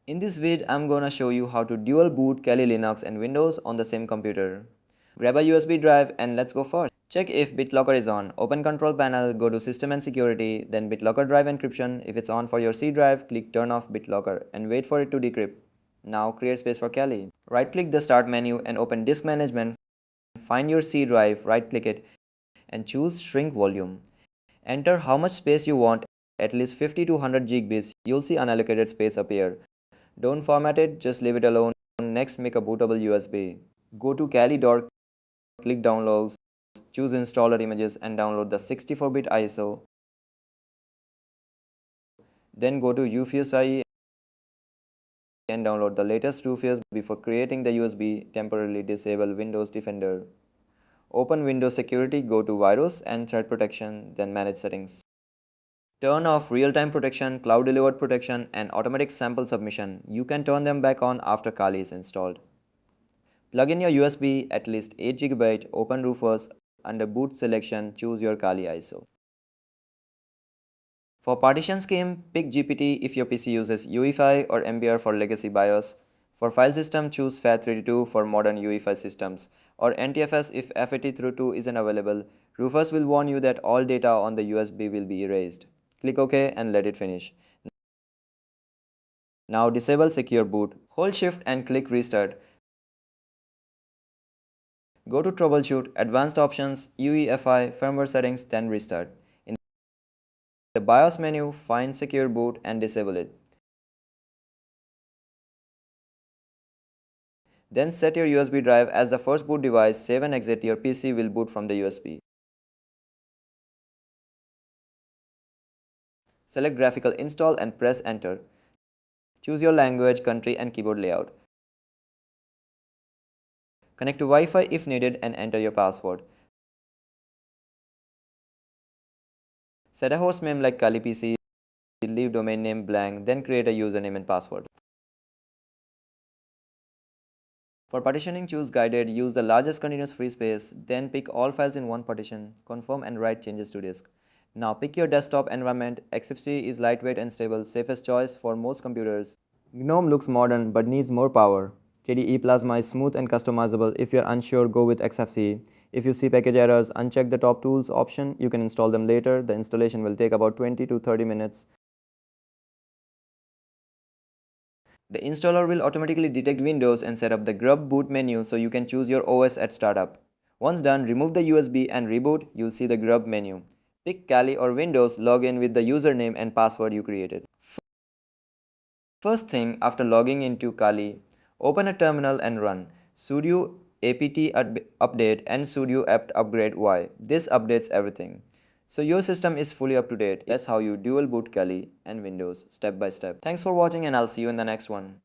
In this vid, I'm gonna show you how to dual boot Kali Linux and Windows on the same computer. Grab a USB drive and let's go first. Check if BitLocker is on. Open Control Panel, go to System and Security, then BitLocker Drive Encryption. If it's on for your C drive, click Turn off BitLocker and wait for it to decrypt. Now create space for Kali. Right-click the Start menu and open Disk Management. Find your C drive, right-click it and choose Shrink Volume. Enter how much space you want, at least 50 to 100 gigabytes. You'll see unallocated space appear. Don't format it, just leave it alone. Next, make a bootable USB. Go to Kali.org, click Downloads, choose Installer Images and download the 64-bit ISO. Then go to UFS and download the latest UFS before creating the USB. Temporarily disable Windows Defender. Open Windows Security, go to Virus and Threat Protection, then Manage Settings. Turn off real-time protection, cloud delivered protection, and automatic sample submission. You can turn them back on after Kali is installed. Plug in your USB at least 8 GB, open Rufus, under boot selection, choose your Kali ISO. For partition scheme, pick GPT if your PC uses UEFI or MBR for legacy BIOS. For file system, choose FAT32 for modern UEFI systems, or NTFS if FAT32 isn't available. Rufus will warn you that all data on the USB will be erased. Click OK and let it finish. Now disable secure boot. Hold shift and click restart. Go to troubleshoot, advanced options, UEFI, firmware settings, then restart. In the BIOS menu, find secure boot and disable it. Then set your USB drive as the first boot device, save and exit. Your PC will boot from the USB. Select graphical install and press enter. Choose your language, country and keyboard layout. Connect to Wi-Fi if needed and enter your password. Set a host name like Kali PC, leave domain name blank, then create a username and password. For partitioning, choose guided, use the largest continuous free space, then pick all files in one partition, confirm and write changes to disk. Now pick your desktop environment. XFCE is lightweight and stable, safest choice for most computers. GNOME looks modern but needs more power. KDE Plasma is smooth and customizable. If you're unsure, go with XFCE. If you see package errors, uncheck the top tools option. You can install them later. The installation will take about 20 to 30 minutes. The installer will automatically detect Windows and set up the grub boot menu so you can choose your OS at startup. Once done, remove the USB and reboot. You'll see the grub menu. Pick Kali or Windows, log in with the username and password you created. First thing, after logging into Kali, open a terminal and run sudo apt update and sudo apt upgrade y. This updates everything. So your system is fully up to date. That's how you dual boot Kali and Windows step by step. Thanks for watching and I'll see you in the next one.